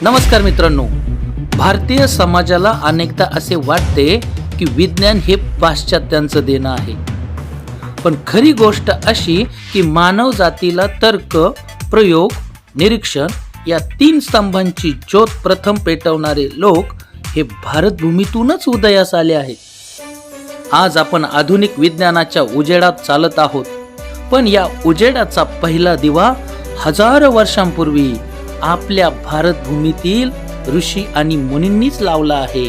नमस्कार मित्रांनो, भारतीय समाजाला अनेकदा असे वाटते की विज्ञान हे पाश्चात्यांचं देणं आहे. पण खरी गोष्ट अशी की मानव जातीला तर्क, प्रयोग, निरीक्षण या तीन स्तंभांची ज्योत प्रथम पेटवणारे लोक हे भारतभूमीतूनच उदयास आले आहेत. आज आपण आधुनिक विज्ञानाच्या उजेडात चालत आहोत, पण या उजेडाचा पहिला दिवा हजारो वर्षांपूर्वी आपल्या भारतभूमीतील ऋषी आणि मुनींनीच लावला आहे.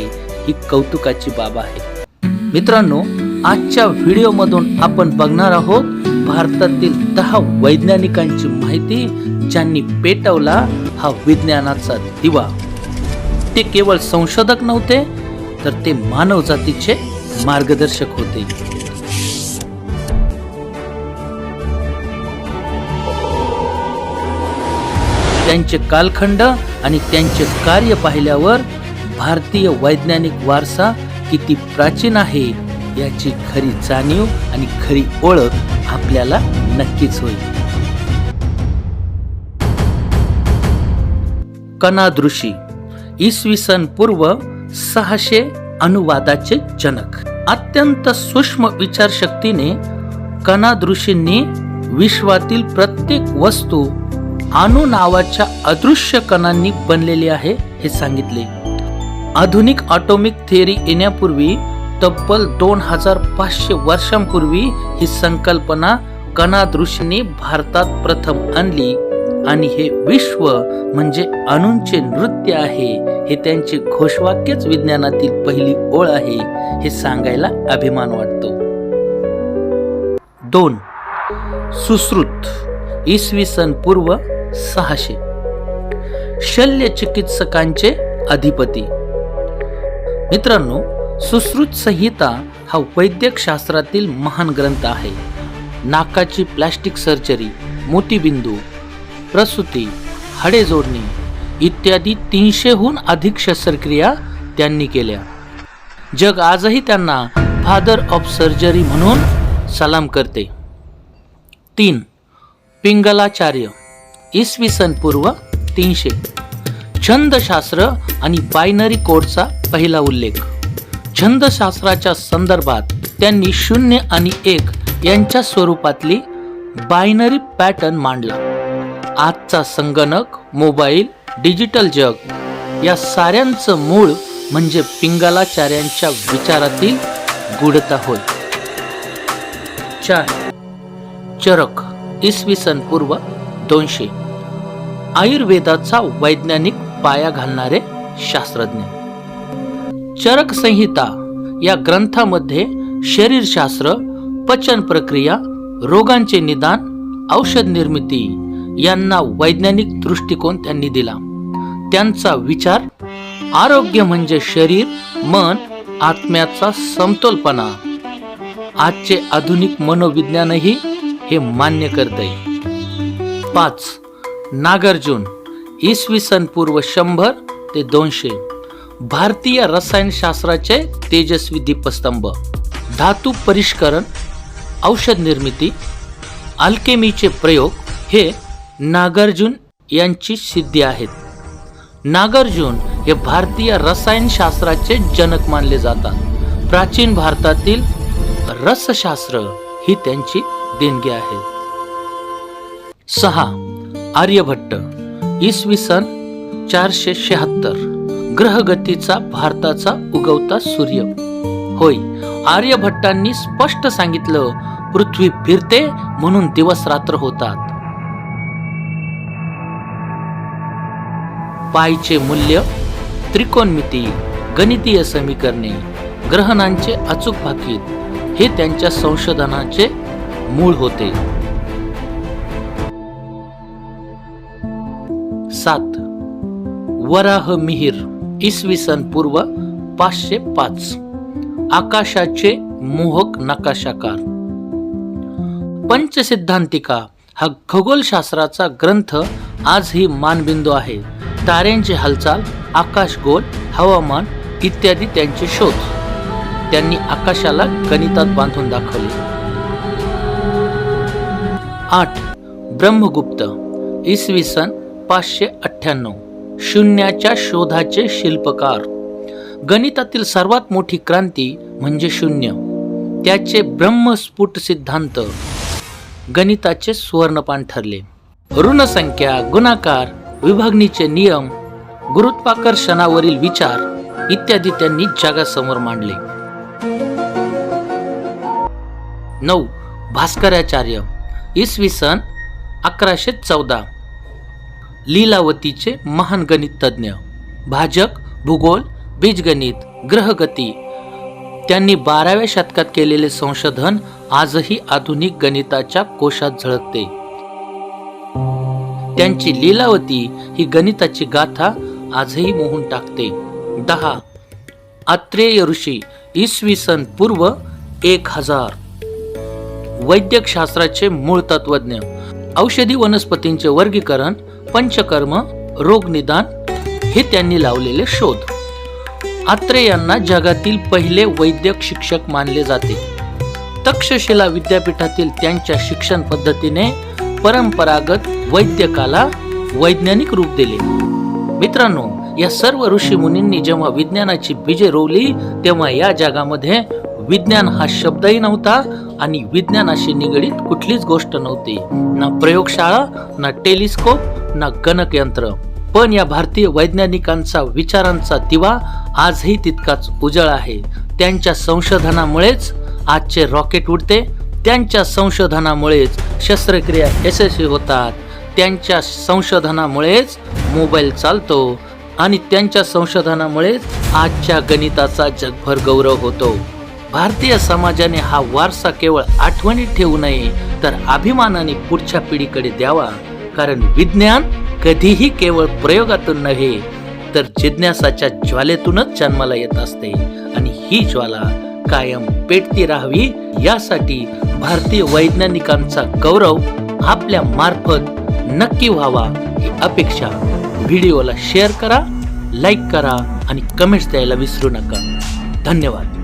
ही कौतुकाची बाब आहे. मित्रांनो, आजच्या व्हिडिओमधून आपण बघणार आहोत भारतातील 10 वैज्ञानिकांची माहिती ज्यांनी पेटवला हा विज्ञानाचा दिवा. ते केवळ संशोधक नव्हते, तर ते मानव जातीचे मार्गदर्शक होते. त्यांचे कालखंड आणि त्यांचे कार्य पाहिल्यावर भारतीय वैज्ञानिक वारसा किती प्राचीन आहे याची खरी जाणीव आणि खरी ओळख आपल्याला नक्कीच होईल. कणाद ऋषी, इसवी सन पूर्व 600 अनुवादाचे जनक. अत्यंत सूक्ष्म विचारशक्तीने कणाद ऋषींनी विश्वातील प्रत्येक वस्तू अणु नावाच्या अदृश्य कणांनी बनलेली आहे हे सांगितले. आधुनिक ॲटॉमिक थिअरी येण्यापूर्वी तब्बल 2500 वर्षांपूर्वी ही संकल्पना कणाद ऋषींनी भारतात प्रथम आणली आणि हे विश्व म्हणजे अणूंचे नृत्य आहे हे त्यांचे घोषवाक्यच विज्ञानातील पहिली ओळ आहे हे सांगायला अभिमान वाटतो. 2. सुश्रुत, इसवी सन पूर्व 600. शल्य चिकित्सकांचे अधिपती. मित्रांनो, सुश्रुत संहिता हा वैद्यक शास्त्रातील महान ग्रंथ आहे. नाकाची प्लास्टिक सर्जरी, मोतीबिंदू, प्रसूती, हाडे जोडणी इत्यादी 300हून अधिक शस्त्रक्रिया त्यांनी केल्या. जग आजही त्यांना फादर ऑफ सर्जरी म्हणून सलाम करते. 3. पिंगलाचार्य, इसवी सन पूर्व 300. छंदशास्त्र आणि बायनरी कोडचा पहिला उल्लेख. छंदशास्त्राच्या संदर्भात त्यांनी 0 आणि 1 यांच्या स्वरूपातली बायनरी पॅटर्न मांडला. आजचा संगणक, मोबाईल, डिजिटल जग या साऱ्यांचं मूळ म्हणजे पिंगलाचार्यांच्या विचारातील गूढता होय. 4. चरक, इसवी सन पूर्व 200. आयुर्वेदाचा वैज्ञानिक पाया घालणारे शास्त्रज्ञ. चरक संहिता या ग्रंथामध्ये शरीरशास्त्र, पचन प्रक्रिया, रोगांचे निदान, औषध निर्मिती यांना वैज्ञानिक दृष्टिकोन त्यांनी दिला. त्यांचा विचार आरोग्य म्हणजे शरीर, मन, आत्म्याचा समतोलपणा. आजचे आधुनिक मनोविज्ञानही हे मान्य करते. 5. नागार्जुन, इसवी सन पूर्व 100 ते 200. भारतीय रसायनशास्त्राचे तेजस्वी दीपस्तंभ. धातू परिष्करण, औषध निर्मिती, अल्केमीचे प्रयोग हे नागार्जुन यांची सिद्धी आहेत. नागार्जुन हे भारतीय रसायनशास्त्राचे जनक मानले जातात. प्राचीन भारतातील रसशास्त्र ही त्यांची देणगी आहे. 6. आर्यभट्ट, इसवी सन 476. ग्रहगतीचा भारताचा उगवता सूर्य. होय, आर्यभट्टांनी स्पष्ट सांगितलं, पृथ्वी फिरते म्हणून दिवस रात्र होतात. पायचे मूल्य, त्रिकोणमिती, गणितीय समीकरणे, ग्रहणांचे अचूक भाकीत हे त्यांच्या संशोधनाचे मूळ होते. 7. वराह मिहिर, इसवी सन पूर्व 505. आकाशाचे मोहक नकाशाकार. पंचसिद्धांतिका हा खगोलशास्त्राचा ग्रंथ आजही मानबिंदू आहे. ताऱ्यांची हालचाल, आकाशगोल, हवामान इत्यादी त्यांचे शोध त्यांनी आकाशाला गणितात बांधून दाखवले. 8. ब्रह्मगुप्त, इसवी सन 598. शून्याच्या शोधाचे शिल्पकार. गणितातील सर्वात मोठी क्रांती म्हणजे शून्य. त्याचे ब्रह्मस्फुट सिद्धांत गणिताचे सुवर्णपान ठरले. ऋणसंख्या, गुणाकार, विभागणीचे नियम, गुरुत्वाकर्षणावरील विचार इत्यादी त्यांनी जगासमोर मांडले. 9. भास्कराचार्य, इसवी सन 1114. लीलावतीचे महान गणितज्ञ, भाजक, भूगोल, बीजगणित, ग्रहगती. त्यांनी 12व्या शतकात केलेले संशोधन आजही आधुनिक गणिताच्या कोशात झळकते. त्यांची लीलावती ही गणिताची गाथा आजही मोहून टाकते. 10. आत्रेय ऋषी, इसवी सन पूर्व 1000. वैद्यक शास्त्राचे मूळ तत्वज्ञ, औषधी वनस्पतींचे वर्गीकरण, पंचकर्म, रोगनिदान हे त्यांनी लावलेले शोध. आत्रेयांना जगातील पहिले वैद्यक शिक्षक मानले जाते. तक्षशिला विद्यापीठातील त्यांच्या शिक्षण पद्धतीने परंपरागत वैद्यकाला वैज्ञानिक रूप दिले. मित्रांनो, या सर्व ऋषी मुनींनी जेव्हा विज्ञानाची बीजे रोवली तेव्हा या जगामध्ये विज्ञान हा शब्दही नव्हता आणि विज्ञानाशी निगडीत कुठलीच गोष्ट नव्हती. ना प्रयोगशाळा, ना टेलिस्कोप, ना गणकयंत्र. पण या भारतीय वैज्ञानिकांचा विचारांचा दिवा आजही तितकाच उजळ आहे. त्यांच्या संशोधनामुळेच आजचे रॉकेट उडते, त्यांच्या संशोधनामुळेच शस्त्रक्रिया यशस्वी होतात, त्यांच्या संशोधनामुळेच मोबाईल चालतो आणि त्यांच्या संशोधनामुळेच आजच्या गणिताचा जगभर गौरव होतो. भारतीय समाजाने हा वारसा केवळ आठवणीत ठेवू नये तर अभिमानाने पुढच्या पिढीकडे द्यावा. कारण विज्ञान कधीही केवळ प्रयोगातून नव्हे तर जिज्ञासाच्या ज्वालेतूनच जन्माला येत असते आणि ही ज्वाला कायम पेटती राहावी यासाठी भारतीय वैज्ञानिकांचा गौरव आपल्या मार्फत नक्की व्हावा ही अपेक्षा. व्हिडिओला शेअर करा, लाईक करा आणि कमेंट्स द्यायला विसरू नका. धन्यवाद.